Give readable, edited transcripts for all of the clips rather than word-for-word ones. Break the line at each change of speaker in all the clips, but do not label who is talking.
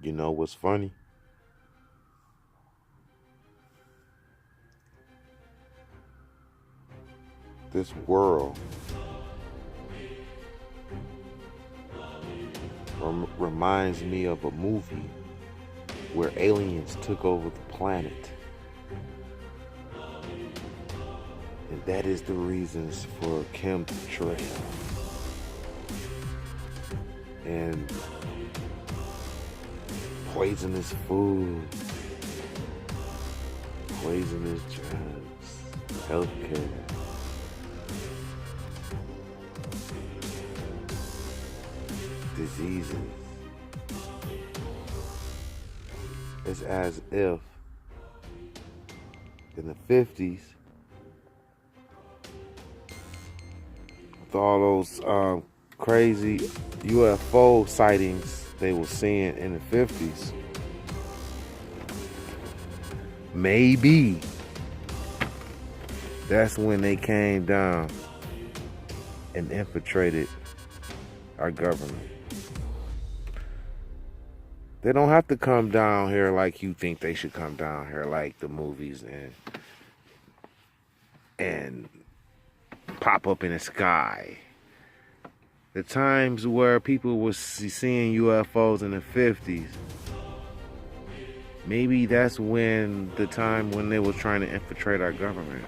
You know what's funny? This world reminds me of a movie where aliens took over the planet. And that is the reasons for chemtrail and poisonous food, poisonous drugs, healthcare. Diseases. It's as if in the 50s, with all those crazy UFO sightings they were seeing in the 50s, maybe that's when they came down and infiltrated our government. They don't have to come down here like you think they should come down here, like the movies, and pop up in the sky. The times where people were seeing UFOs in the 50s, maybe that's when the time when they was trying to infiltrate our government.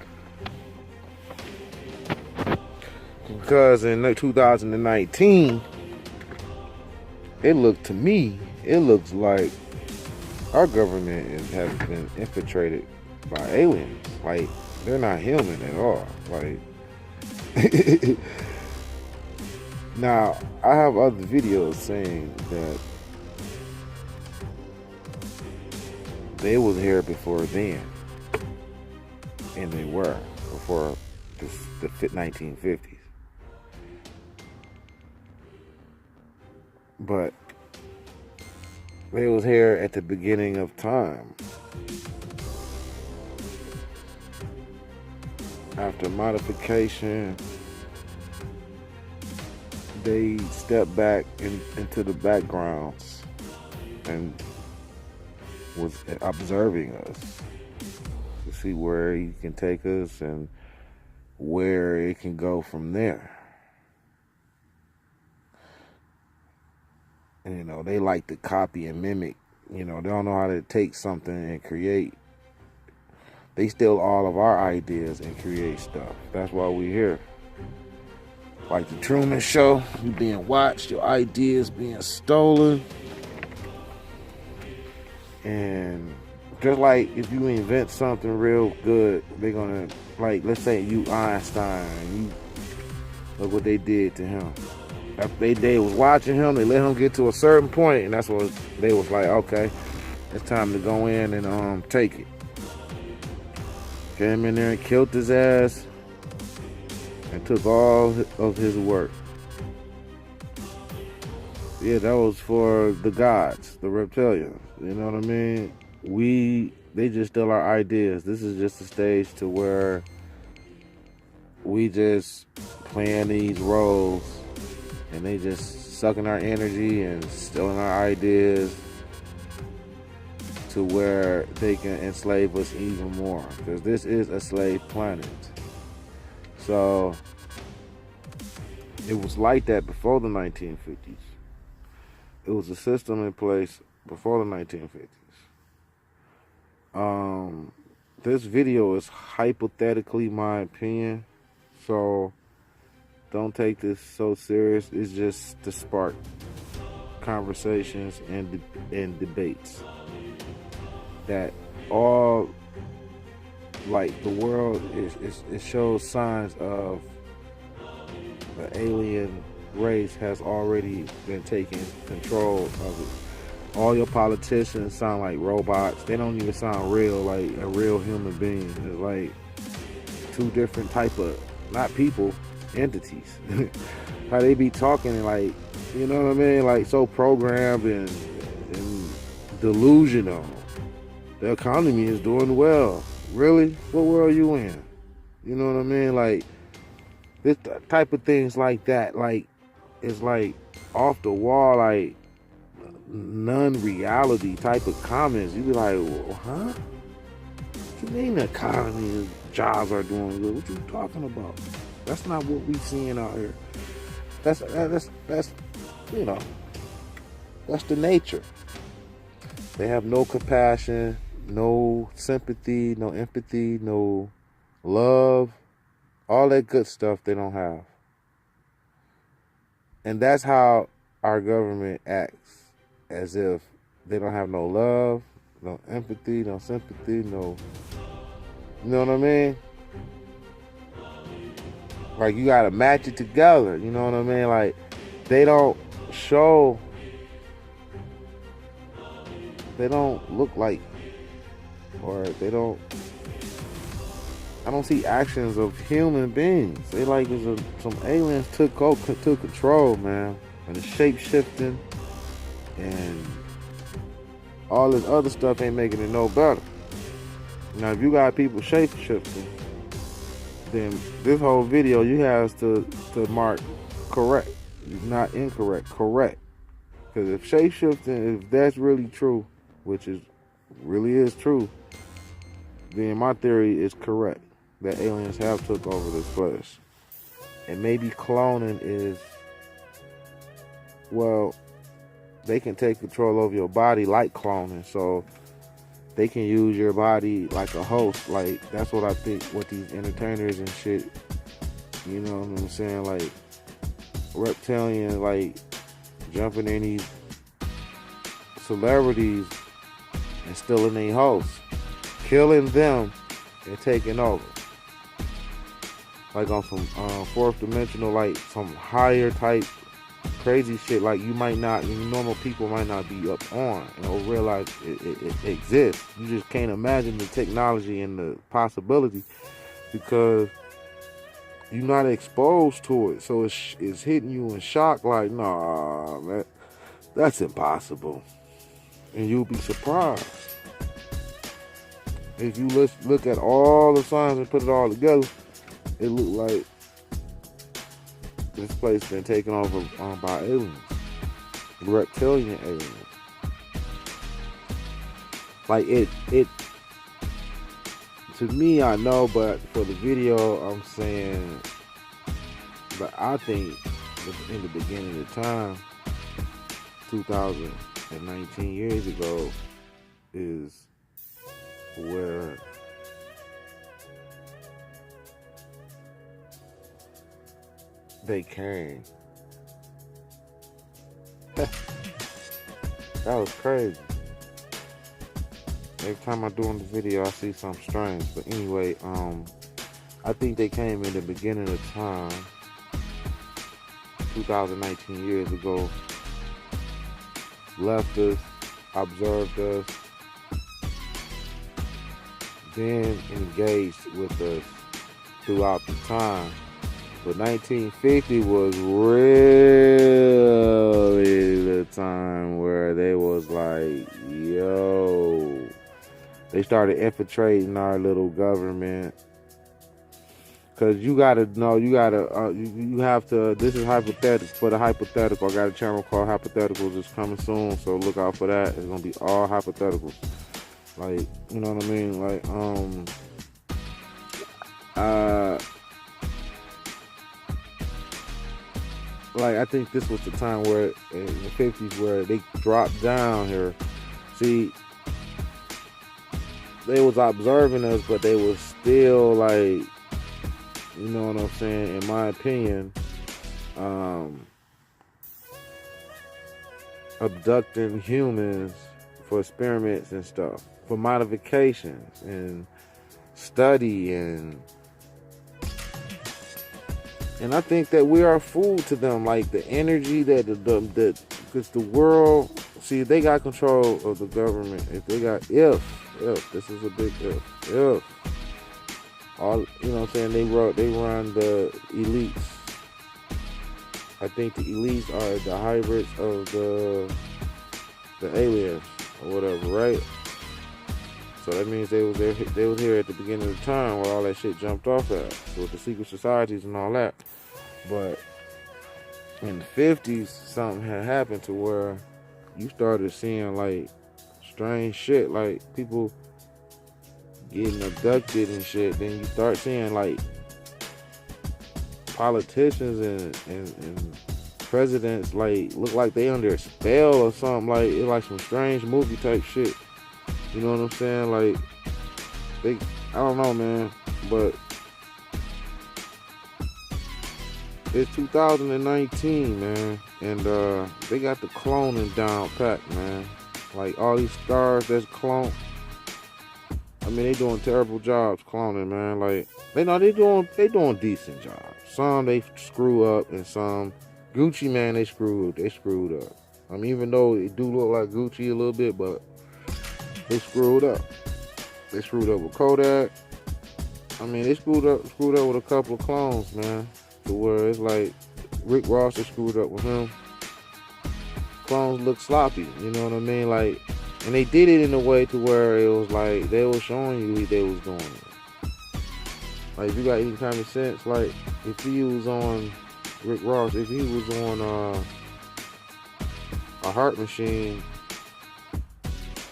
Because in 2019, it looks like our government has been infiltrated by aliens. Like, they're not human at all. Like, now, I have other videos saying that they was here before then. And they were before the 1950s. But they was here at the beginning of time. After modification, they stepped back into the backgrounds and was observing us to see where he can take us and where it can go from there. And, you know, they like to copy and mimic. You know, they don't know how to take something and create. They steal all of our ideas and create stuff. That's why we're here. Like the Truman Show, you being watched, your ideas being stolen. And just like if you invent something real good, they're gonna, like, let's say you Einstein, and you look what they did to him. After they was watching him, they let him get to a certain point, and that's what they was like, okay, it's time to go in and take it. Came in there and killed his ass and took all of his work. Yeah, that was for the gods, the reptilians. You know what I mean? They just steal our ideas. This is just a stage to where we just playing these roles, and they just sucking our energy and stealing our ideas to where they can enslave us even more. Because this is a slave planet. So it was like that before the 1950s. It was a system in place before the 1950s. This video is hypothetically my opinion, so don't take this so serious. It's just to spark conversations and debates that all, like, the world it shows signs of the alien race has already been taking control of it. All your politicians sound like robots. They don't even sound real, like a real human being. It's like two different type of, not people, entities. How they be talking, like, you know what I mean? Like, so programmed and delusional. The economy is doing well. Really? What world are you in? You know what I mean? Like, this type of things like that, like, it's like off the wall. Like, non-reality type of comments. You be like, well, huh? What you mean the economy and jobs are doing good? What you talking about? That's not what we seeing out here. That's you know, that's the nature. They have no compassion, no sympathy, no empathy, no love, all that good stuff they don't have. And that's how our government acts, as if they don't have no love, no empathy, no sympathy, no, you know what I mean? Like, you gotta match it together, you know what I mean? Like, they don't show, they don't look like, or they don't, I don't see actions of human beings. They like some aliens took control, man. And the shape shifting and all this other stuff ain't making it no better. Now, if you got people shape shifting, then this whole video you have to mark correct, not incorrect, correct. Because if shape shifting, if that's really true, which is really is true, then my theory is correct, that aliens have took over this flesh. And maybe cloning is, well, they can take control over your body like cloning, so they can use your body like a host. Like, that's what I think what these entertainers and shit, you know what I'm saying, like reptilian, like jumping in these celebrities and stealing their hosts, killing them and taking over. Like on some fourth dimensional, like some higher type crazy shit, like you might not, normal people might not be up on or realize it exists. You just can't imagine the technology and the possibility because you're not exposed to it. So it's hitting you in shock, like, nah, man, that's impossible. And you'll be surprised. If you look at all the signs and put it all together, it look like this place been taken over by aliens, reptilian aliens. Like it to me, I know, but for the video, I'm saying, but I think in the beginning of time, 2019 years ago, is where they came. That was crazy. Every time I'm doing the video, I see something strange. But anyway, I think they came in the beginning of time, 2019 years ago, left us, observed us, then engaged with us throughout the time. But 1950 was really the time where they was like, yo, they started infiltrating our little government. Cause you gotta know, you have to, this is hypothetical, for the hypothetical. I got a channel called Hypotheticals, it's coming soon, so look out for that. It's gonna be all hypotheticals. Like, you know what I mean? Like, like, I think this was the time where, in the 50s, where they dropped down here. See, they was observing us, but they was still, like, you know what I'm saying, in my opinion, abducting humans for experiments and stuff, for modifications and study, and I think that we are food to them. Like the energy that because the world, see, they got control of the government. If they got, if this is a big if all, you know what I'm saying, they run the elites. I think the elites are the hybrids of the aliens or whatever, right? So that means they was here at the beginning of the time where all that shit jumped off at, with the secret societies and all that. But in the 50s, something had happened to where you started seeing like strange shit, like people getting abducted and shit. Then you start seeing like politicians and presidents like look like they under a spell or something. Like it's like some strange movie type shit. You know what I'm saying? Like I don't know, man, but it's 2019, man, and they got the cloning down pat, man. Like all these stars that's cloned. I mean, they doing terrible jobs cloning, man. Like they doing decent jobs. Some they screw up, and some Gucci, man, they screwed up. I mean, even though it do look like Gucci a little bit, but they screwed up. They screwed up with Kodak. I mean, they screwed up with a couple of clones, man. To where it's like Rick Ross, they screwed up with him. Clones look sloppy, you know what I mean? Like, and they did it in a way to where it was like they was showing you they was doing it. Like, if you got any kind of sense, like if he was on Rick Ross, if he was on a heart machine,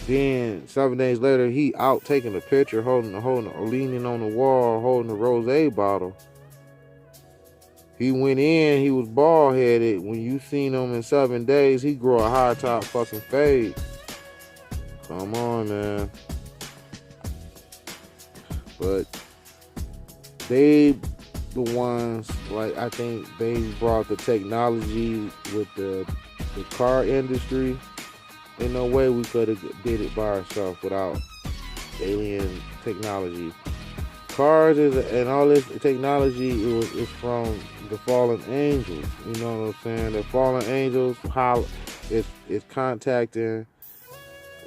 then 7 days later he out taking a picture, leaning on the wall, holding a rosé bottle. He went in, he was bald headed. When you seen him in 7 days, he grew a high top fucking fade. Come on, man. But they the ones, like, I think they brought the technology with the car industry. Ain't no way we could have did it by ourselves without alien technology. Cars and all this technology is from the fallen angels. You know what I'm saying? The fallen angels, how it's contacting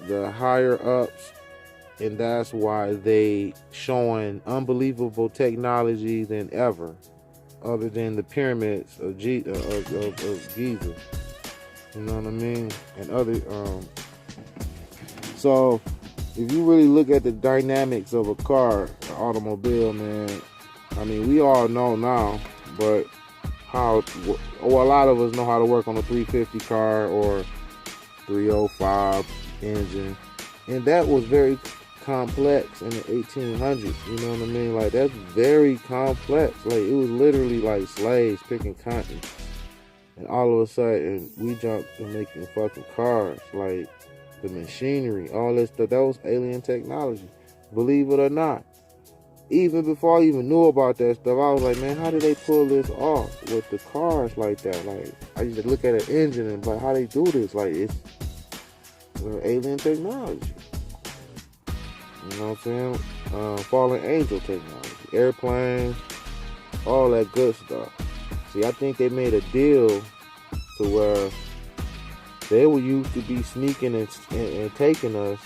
the higher ups, and that's why they showing unbelievable technology than ever, other than the pyramids of Giza. You know what I mean? And other so if you really look at the dynamics of a car, an automobile, man, I mean, we all know now, but a lot of us know how to work on a 350 car or 305 engine, and that was very complex in the 1800s. You know what I mean? Like, that's very complex. Like, it was literally like slaves picking cotton, and all of a sudden we jumped to making fucking cars. Like, the machinery, all this stuff, that was alien technology, believe it or not. Even before I even knew about that stuff, I was like, man, how did they pull this off with the cars like that? Like, I used to look at an engine and be like, how they do this? Like, it's alien technology. You know what I'm saying? Fallen angel technology, airplanes, all that good stuff. See, I think they made a deal to where they were used to be sneaking and taking us,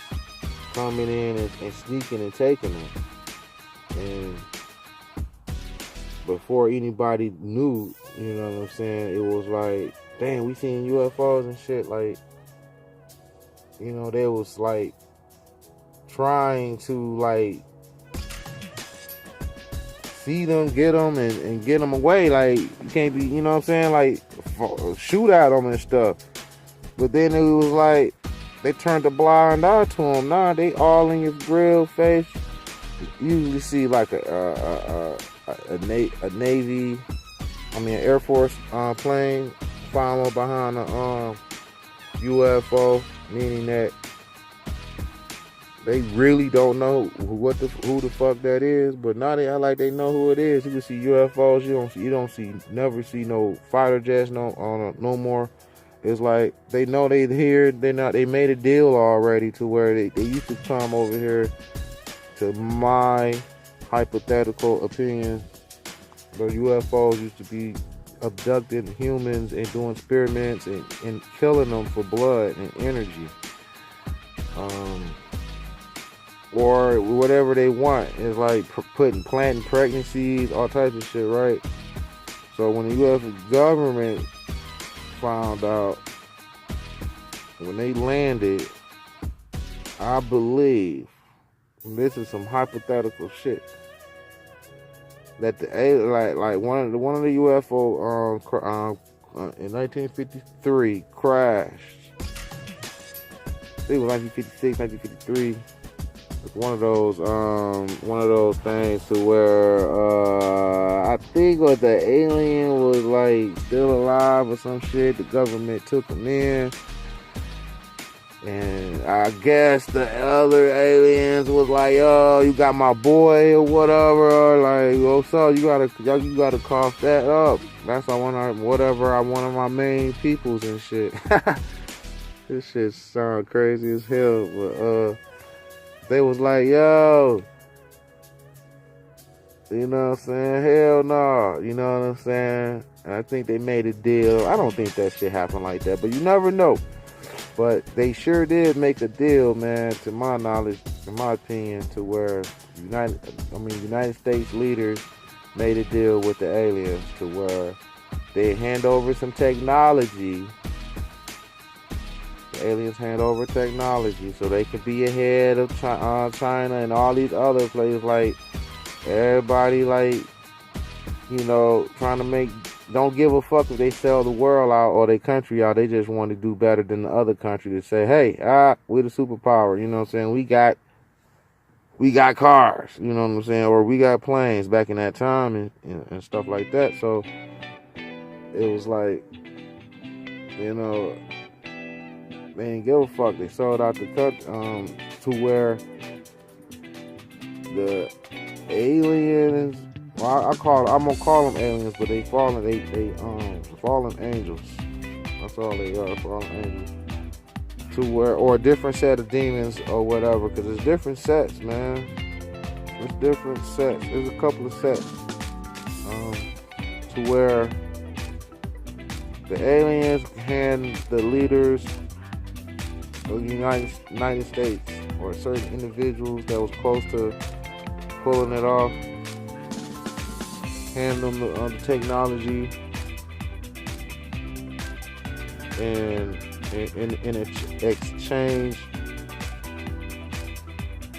coming in and sneaking and taking us. And before anybody knew, you know what I'm saying, it was like, damn, we seen UFOs and shit. Like, you know, they was like trying to like see them, get them, and get them away. Like, you can't be, you know what I'm saying, like shoot at them and stuff. But then it was like they turned a blind eye to them. Nah, they all in your grill face. You usually see like a Navy, an Air Force plane follow behind a UFO, meaning that they really don't know who the fuck that is. But now they act like they know who it is. You can see UFOs. You never see no fighter jets no more. It's like they know they here. They made a deal already to where they used to come over here. To my hypothetical opinion, the UFOs used to be abducting humans and doing experiments and killing them for blood and energy, or whatever they want. It's like planting pregnancies, all types of shit, right? So when the U.S. government found out, when they landed, I believe, this is some hypothetical shit, that one of the UFO in 1953 crashed think it was 1956, 1953. One of those things to where I think what the alien was like still alive or some shit. The government took him in, and I guess the other aliens was like, "Oh, you got my boy or whatever." Like, "Oh, so you gotta cough that up." That's one of my main peoples and shit. This shit sound crazy as hell, but they was like, "Yo, you know what I'm saying? Hell no," you know what I'm saying? And I think they made a deal. I don't think that shit happened like that, but you never know. But they sure did make a deal, man, to my knowledge, in my opinion, to where United States leaders made a deal with the aliens to where they hand over some technology. The aliens hand over technology so they could be ahead of China and all these other places. Like, everybody, like, you know, trying to don't give a fuck if they sell the world out or their country out. They just want to do better than the other country to say, "Hey, we're the superpower." You know what I'm saying? We got cars, you know what I'm saying? Or we got planes back in that time and stuff like that. So it was like, you know, they didn't give a fuck. They sold out the country to where the aliens, well, I'm gonna call them aliens, but they fallen angels. That's all they are, fallen angels. To where, or a different set of demons or whatever, because there's different sets, man. There's different sets. There's a couple of sets. To where the aliens hand the leaders of the United States or certain individuals that was close to pulling it off, hand them the technology, and in exchange,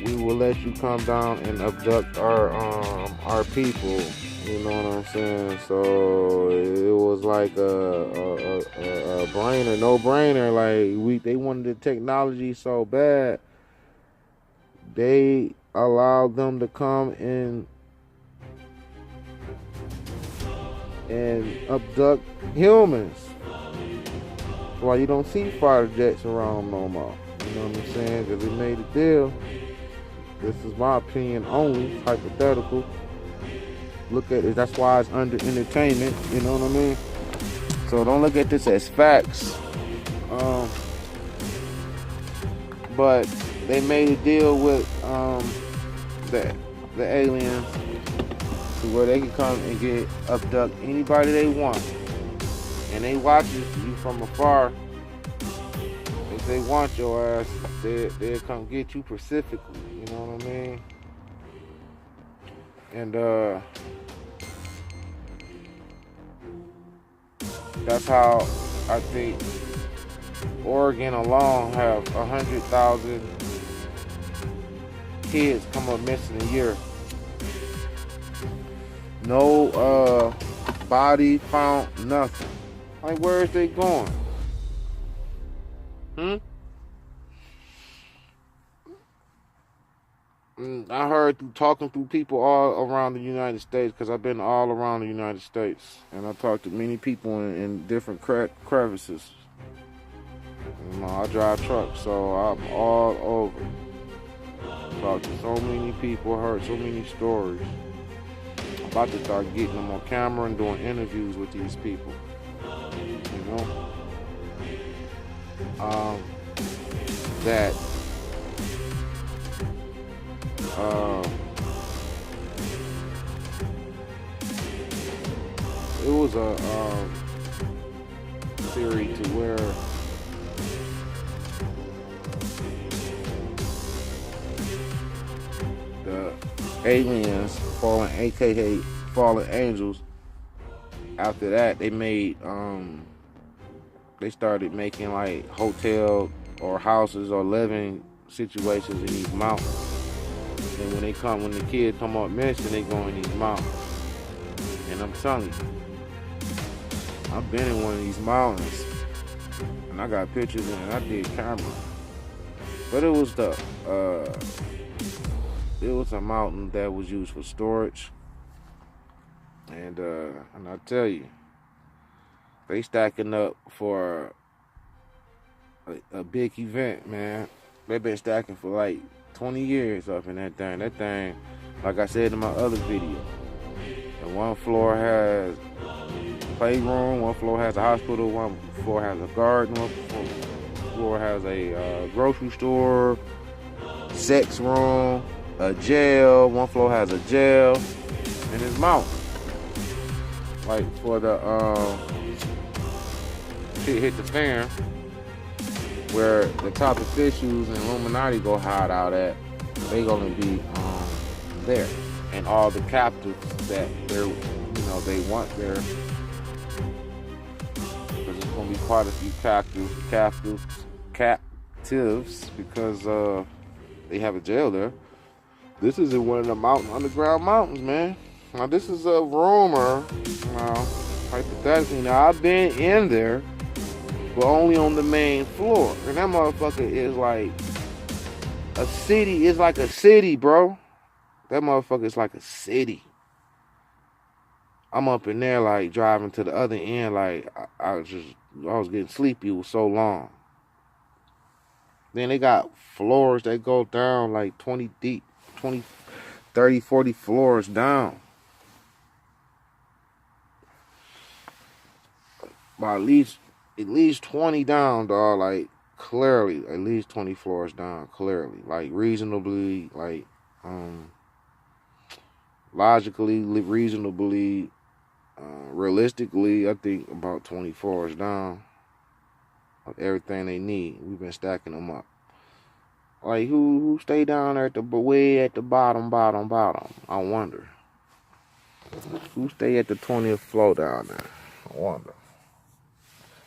we will let you come down and abduct our people. You know what I'm saying? So it was like a brainer, no brainer. Like they wanted the technology so bad, they allowed them to come in and abduct humans. That's why you don't see fighter jets around no more. You know what I'm saying? Because they made a deal. This is my opinion only, hypothetical. Look at it. That's why it's under entertainment. You know what I mean? So don't look at this as facts. But they made a deal with the aliens to where they can come and abduct anybody they want, and they watch you from afar. If they want your ass, they'll come get you specifically. You know what I mean? And that's how I think Oregon alone have 100,000 kids come up missing a year. No body found, nothing. Like, where is they going? I heard through talking through people all around the United States, because I've been all around the United States, and I talked to many people in different crevices. You know, I drive trucks, so I'm all over. Talked to so many people, heard so many stories. I'm about to start getting them on camera and doing interviews with these people. You know? That it was a theory to where the aliens, fallen, aka fallen angels, after that they started making like hotel or houses or living situations in these mountains. And when the kids come up missing, they go in these mountains. And I'm telling you, I've been in one of these mountains, and I got pictures in it. I did camera. But it was it was a mountain that was used for storage. And I tell you, they stacking up for a big event, man. They've been stacking for like 20 years up in that thing. That thing, like I said in my other video, and one floor has a playroom, one floor has a hospital, one floor has a garden, one floor has a grocery store, sex room, a jail, one floor has a jail, and it's mountain. Like for the shit hit the fan, where the top officials and Illuminati go hide out at, they gonna be there, and all the captives that they want there, because it's gonna be quite a few captives, because they have a jail there. This is in one of the underground mountains, man. Now this is a rumor. Now, hypothetically, now I've been in there, but only on the main floor. And that motherfucker is like a city. It's like a city, bro. That motherfucker is like a city. I'm up in there, like driving to the other end, like I was getting sleepy. It was so long. Then they got floors that go down like 20 deep, 20, 30, 40 floors down. By at least 20 down, dog. Like clearly, at least 20 floors down. Clearly, like reasonably, like logically, reasonably, realistically, I think about 20 floors down. Of everything they need, we've been stacking them up. Like who stay down there way at the bottom? I wonder. Who stay at the 20th floor down there? I wonder.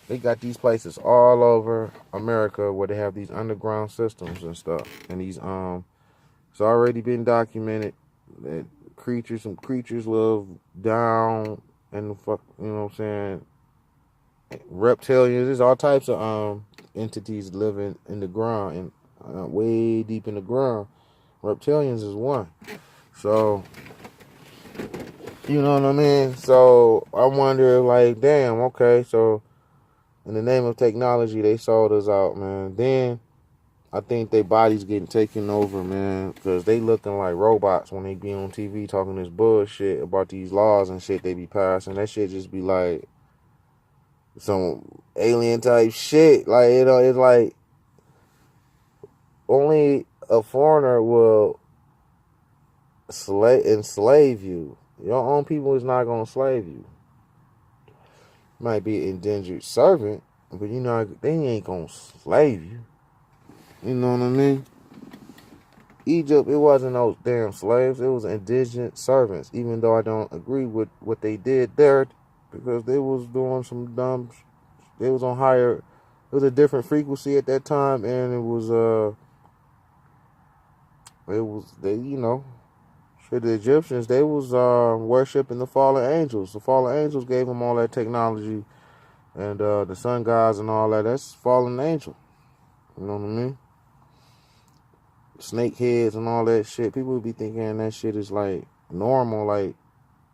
They got these places all over America where they have these underground systems and stuff. And these it's already been documented that some creatures live down in the fuck, you know what I'm saying? Reptilians, there's all types of entities living in the ground and way deep in the ground. Reptilians is one. So you know what I mean? So I wonder, like, damn, okay, so in the name of technology, they sold us out, man. Then I think their bodies getting taken over, man, because they looking like robots when they be on TV talking this bullshit about these laws and shit they be passing. That shit just be like some alien type shit. Like, you know, it's like only a foreigner will enslave you. Your own people is not gonna slave you. Might be an indentured servant, but you know they ain't gonna slave you. You know what I mean? Egypt, it wasn't those damn slaves. It was indigent servants. Even though I don't agree with what they did there, because they was doing some dumb. They was on higher. It was a different frequency at that time, and it was they, you know. The Egyptians, they was worshiping the fallen angels. The fallen angels gave them all that technology, and the sun gods and all that. That's fallen angel. You know what I mean? Snake heads and all that shit. People would be thinking that shit is like normal, like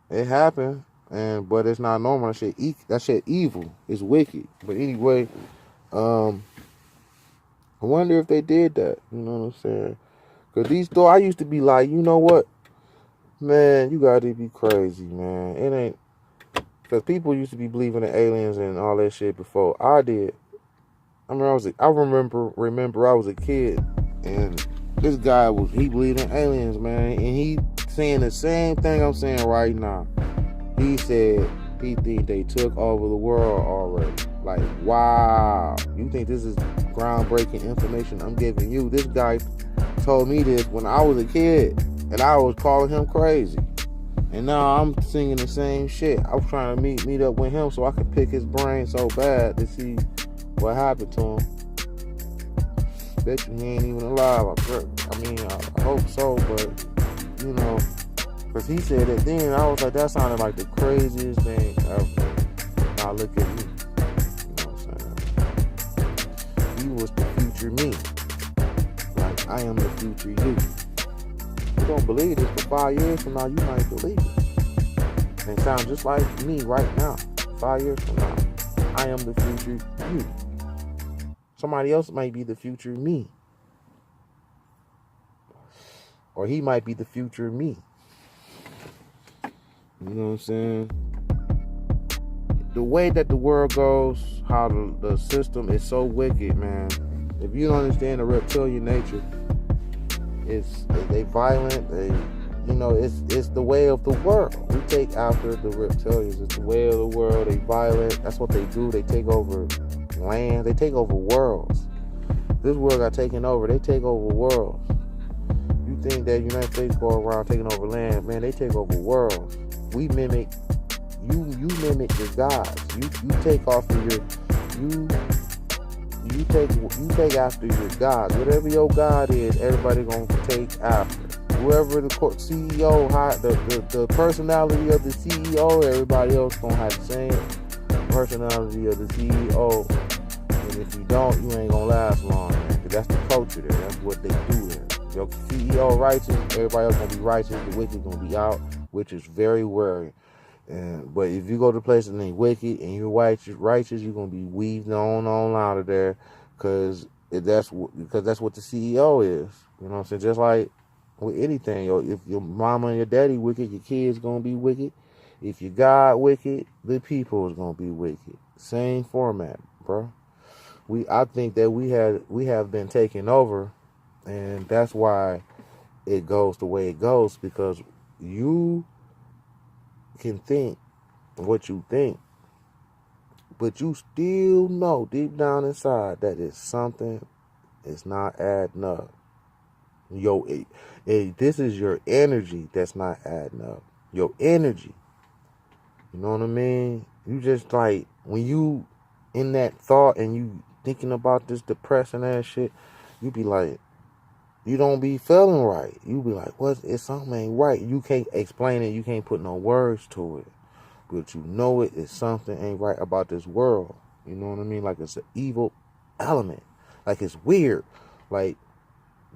it happened, but it's not normal. That shit evil. It's wicked. But anyway, I wonder if they did that. You know what I'm saying? Because I used to be like, you know what? Man, you gotta be crazy, man. It ain't, because people used to be believing in aliens and all that shit before I did. I remember I was a kid, and this guy he believed in aliens, man, and he saying the same thing I'm saying right now. He said he think they took over the world already. Like, wow, you think this is groundbreaking information I'm giving you? This guy told me this when I was a kid. And I was calling him crazy. And now I'm singing the same shit. I was trying to meet up with him so I could pick his brain so bad to see what happened to him. Bet you he ain't even alive. I hope so, but, you know, because he said it then. I was like, that sounded like the craziest thing ever. Now look at me. You know what I'm saying? He was the future me. I am the future you. You don't believe this, but 5 years from now, you might believe it. And it sounds just like me right now. 5 years from now, I am the future you. Somebody else might be the future me. Or he might be the future me. You know what I'm saying? The way that the world goes, how the system is so wicked, man. If you don't understand the reptilian nature, they violent. It's the way of the world. We take after the reptilians. It's the way of the world. They violent. That's what they do. They take over land. They take over worlds. This world got taken over. They take over worlds. You think that United States go around taking over land? Man, they take over worlds. We mimic. You mimic your gods. You take after your you take after your gods. Whatever your god is, everybody gonna take after. Whoever the CEO, the personality of the CEO, everybody else gonna have the same personality of the CEO. And if you don't, you ain't gonna last long, man. Cause that's the culture there. That's what they do there. Your CEO righteous, everybody else gonna be righteous. The wicked gonna be out, which is very rare. But if you go to places and they wicked and you're righteous, you're gonna be weaved on out of there, because that's what the CEO is. You know what I'm saying? Just like with anything, if your mama and your daddy wicked, your kids gonna be wicked. If your God wicked, the people is gonna be wicked. Same format, bro. I think that we have been taken over, and that's why it goes the way it goes, because you can think what you think, but you still know deep down inside that it's something is not adding up. This is your energy that's not adding up. Your energy. You know what I mean? You just like, when you in that thought and you thinking about this depressing ass shit, you be like, you don't be feeling right. You be like, it's something ain't right. You can't explain it. You can't put no words to it. But you know it's something ain't right about this world. You know what I mean? Like it's an evil element. Like it's weird. Like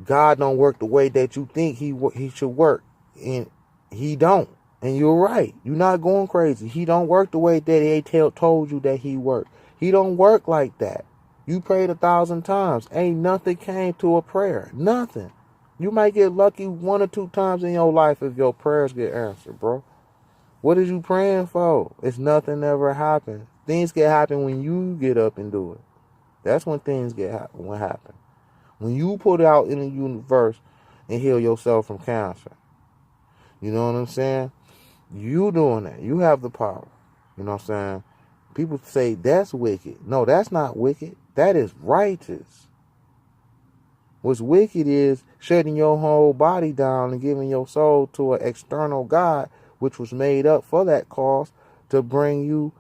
God don't work the way that you think he should work. And he don't. And you're right. You're not going crazy. He don't work the way that they told you that he worked. He don't work like that. You prayed 1,000 times. Ain't nothing came to a prayer. Nothing. You might get lucky 1 or 2 times in your life if your prayers get answered, bro. What is you praying for? It's nothing ever happen. Things get happen when you get up and do it. That's when things happen. When you put it out in the universe and heal yourself from cancer. You know what I'm saying? You doing that. You have the power. You know what I'm saying? People say that's wicked. No, that's not wicked. That is righteous. What's wicked is shutting your whole body down and giving your soul to an external God, which was made up for that cause to bring you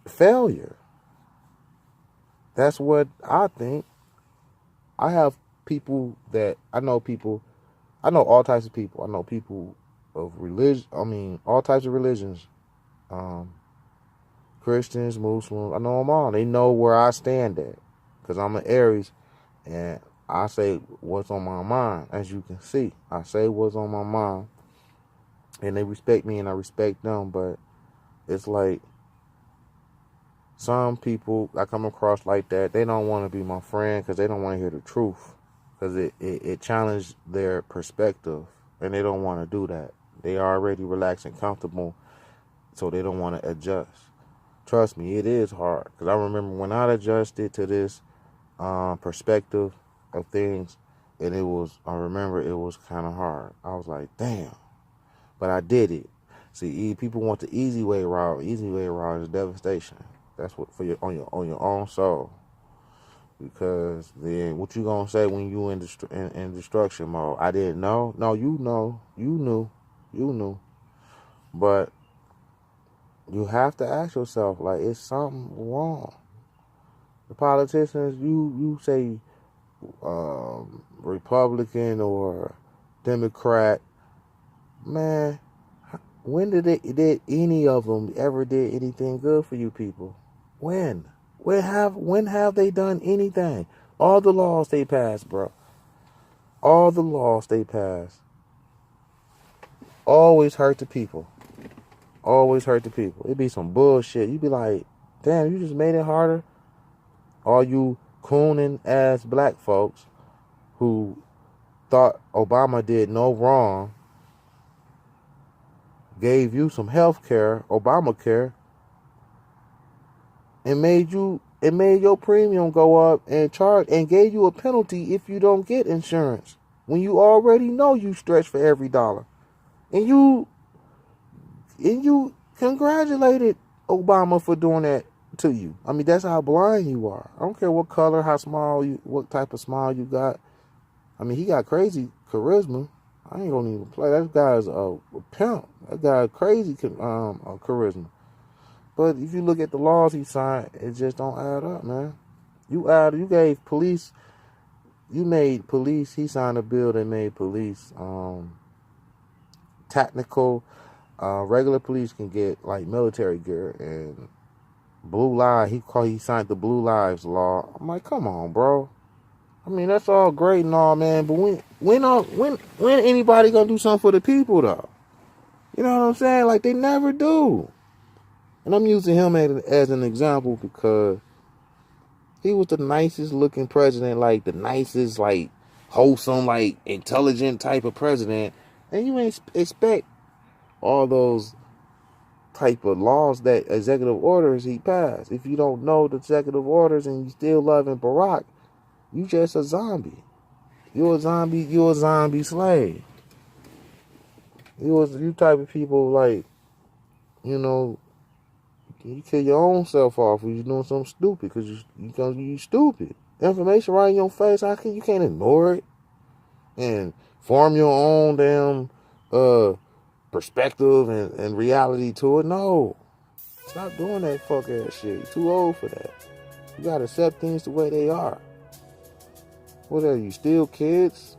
failure. That's what I think. I know all types of people. I know people of religion. All types of religions. Christians, Muslims. I know them all. They know where I stand at, because I'm an Aries, and I say what's on my mind. As you can see, I say what's on my mind, and they respect me and I respect them. But it's like some people I come across like that, they don't want to be my friend because they don't want to hear the truth, because it challenged their perspective, and they don't want to do that. They are already relaxed and comfortable, so they don't want to adjust. Trust me, it is hard, because I remember when I adjusted to this perspective of things, and I remember it was kind of hard. I was like, damn, but I did it. See, people want the easy way route. Easy way route is devastation. That's what on your own soul. Because then what you gonna say when you in destruction mode? I didn't know. No, you knew. But you have to ask yourself, like, is something wrong? The politicians, you say Republican or Democrat, man, when did any of them ever did anything good for you people? When have they done anything? All the laws they pass, bro. All the laws they pass always hurt the people. Always hurt the people. It be some bullshit. You be like, damn, you just made it harder. All you cooning ass black folks who thought Obama did no wrong, gave you some health care, Obamacare, and made your premium go up and gave you a penalty if you don't get insurance when you already know you stretch for every dollar. And you congratulated Obama for doing that to you. I mean, that's how blind you are. I don't care what color, how small what type of smile you got. I mean, he got crazy charisma. I ain't gonna even play. That guy's a pimp. That guy crazy charisma. But if you look at the laws he signed, it just don't add up, man. You gave police, you made police, he signed a bill that made police tactical. Regular police can get like military gear, and blue lives, he signed the Blue Lives law. I'm like, come on, bro. I mean, that's all great and all, man, but when anybody gonna do something for the people, though? You know what I'm saying? Like, they never do. And I'm using him as an example because he was the nicest looking president, like the nicest, like wholesome, like intelligent type of president. And you ain't expect all those type of laws, that executive orders he passed. If you don't know the executive orders and you still loving Barack, you just a zombie. You're a zombie slave. You type of people, like, you know, you kill your own self off when you're doing something stupid because you stupid. Information right in your face, you can't ignore it and form your own damn perspective and reality to it. No. Stop doing that fuck ass shit. You're too old for that. You gotta accept things the way they are. What are you, still kids?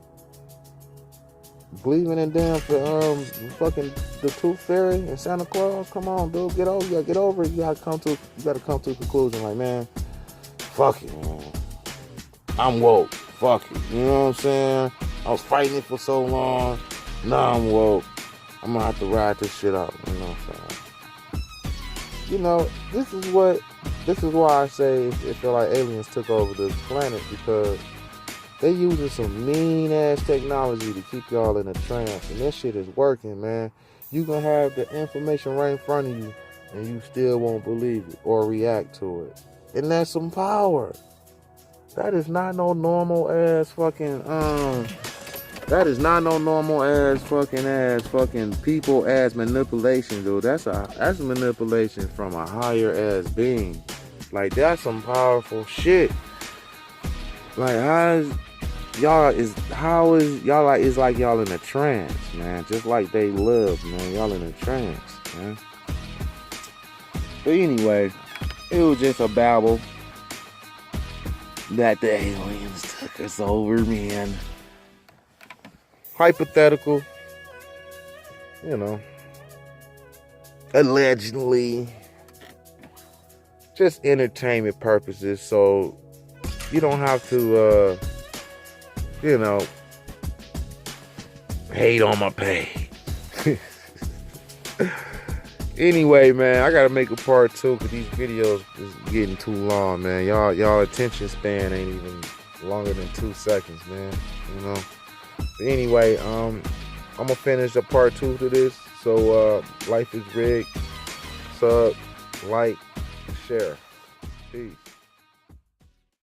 Believing in damn fucking the Tooth Fairy and Santa Claus? Come on, dude, get over. You gotta get over it. You gotta come to a conclusion. Like, man, fuck it, man. I'm woke. Fuck it. You know what I'm saying? I was fighting it for so long. Now I'm woke. I'm gonna have to ride this shit out. You know what I'm saying? You know, this is why I say it feel like aliens took over the planet, because they using some mean ass technology to keep y'all in a trance, and that shit is working, man. You gonna have the information right in front of you, and you still won't believe it or react to it, and that's some power. That is not no normal ass fucking That is not no normal ass fucking people ass manipulation, dude. That's manipulation from a higher ass being. Like, that's some powerful shit. Like, it's like y'all in a trance, man. Just like they live, man. Y'all in a trance, man. But anyway, it was just a babble that the aliens took us over, man. Hypothetical, you know, allegedly, just entertainment purposes, so you don't have to, you know, hate on my page. Anyway, man, I gotta make a part 2 because these videos is getting too long, man. Y'all attention span ain't even longer than 2 seconds, man. You know. But anyway, I'm gonna finish a part 2 to this. So Life is Rigged. Sub, like, share. Peace.